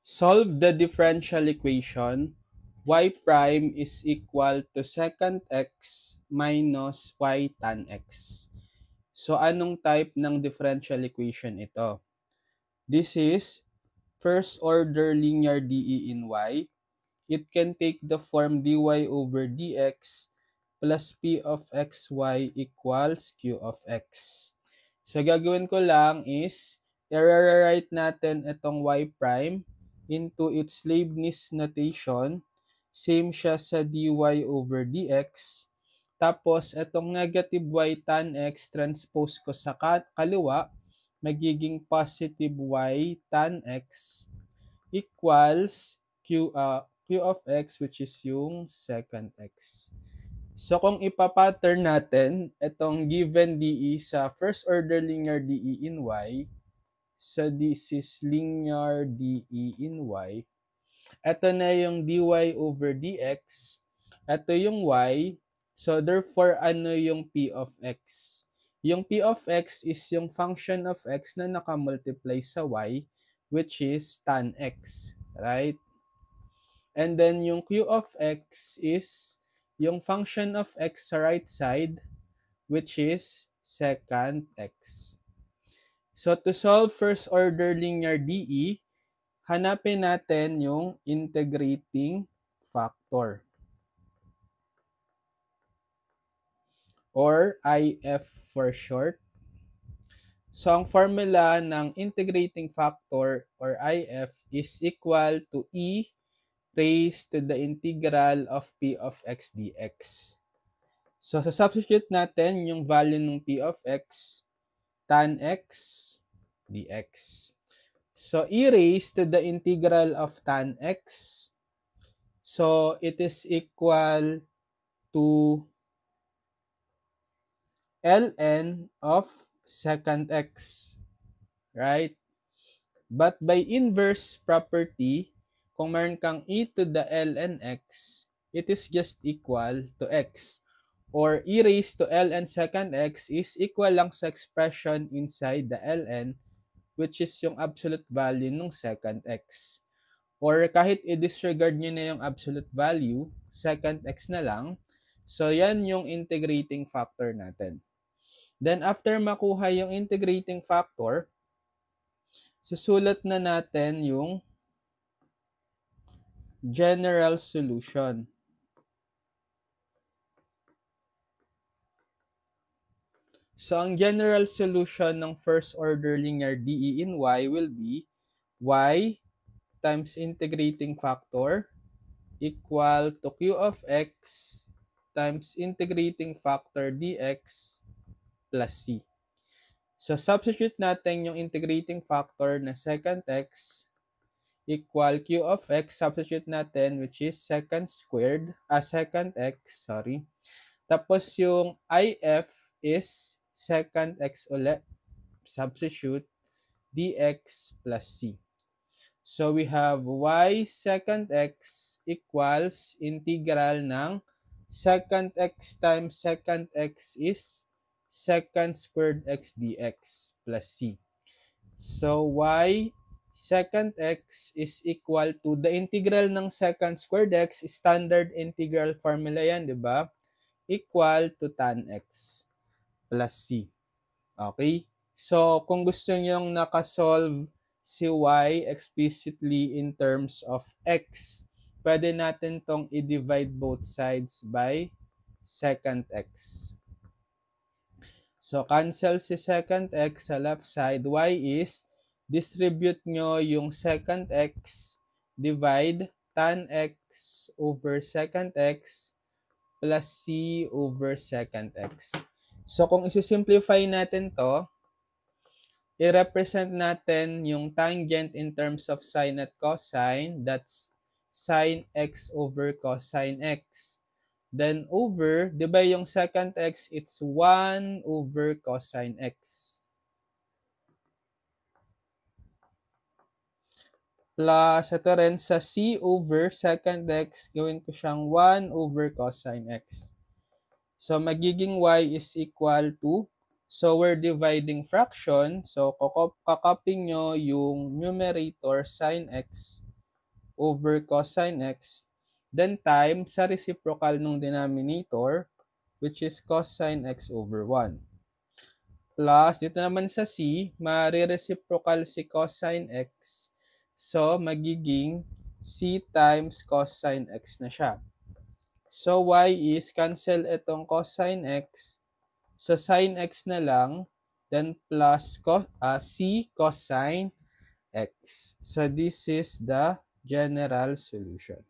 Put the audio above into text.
Solve the differential equation y prime is equal to secant x minus y tan x. So, anong type ng differential equation ito? This is first order linear DE in y. It can take the form dy over dx plus p of xy equals q of x. So, gagawin ko lang is, i-rewrite natin itong y prime into its Leibniz notation. Same siya sa dy over dx. Tapos, itong negative y tan x, transpose ko sa kaliwa, magiging positive y tan x equals q of x, which is yung secant x. So, kung ipapattern natin itong given DE sa first order linear DE in y, so this is linear DE in y, ito na yung dy over dx, ito yung y, so therefore, ano yung p of x? Yung p of x is yung function of x na nakamultiply sa y, which is tan x, right? And then yung q of x is yung function of x sa right side, which is secant x. So to solve first order linear DE, hanapin natin yung integrating factor or IF for short. So ang formula ng integrating factor or IF is equal to E raised to the integral of P of x dx. So substitute natin yung value ng P of x, tan x dx. So E raised to the integral of tan x, so it is equal to ln of secant x, right? But by inverse property, kung meron kang e to the ln x, it is just equal to x. Or e raised to ln secant x is equal lang sa expression inside the ln, which is yung absolute value ng secant x. Or kahit i-disregard nyo na yung absolute value, secant x na lang. So, yan yung integrating factor natin. Then, after makuha yung integrating factor, susulat na natin yung general solution. So, ang general solution ng first order linear DE in y will be y times integrating factor equal to q of x times integrating factor dx plus c. So, substitute natin yung integrating factor na secant x equal q of x, substitute natin, which is secant x, sorry. Tapos yung if is secant x ulit, substitute, dx plus c. So, we have y secant x equals integral ng secant x times secant x is secant squared x dx plus c. So, y secant x is equal to the integral ng secant squared x, standard integral formula yan, di ba? Equal to tan x plus c. Okay? So, kung gusto nyong nakasolve si y explicitly in terms of x, pwede natin tong i-divide both sides by secant x. So, cancel si secant x sa left side. Y is, distribute nyo yung secant x, divide tan x over secant x plus c over secant x. So, kung isi-simplify natin to, i-represent natin yung tangent in terms of sine at cosine. That's sine x over cosine x. Then over, di ba yung secant x, it's 1 over cosine x. Plus, ito rin sa c over secant x, gawin ko siyang 1 over cosine x. So, magiging y is equal to, so we're dividing fraction, so kakopy nyo yung numerator sine x over cosine x, then times sa reciprocal ng denominator, which is cosine x over 1. Plus, dito naman sa c, mare-reciprocal si cosine x. So, magiging c times cosine x na siya. So, y is cancel itong cosine x. So, sin x na lang. Then, plus c cosine x. So, this is the general solution.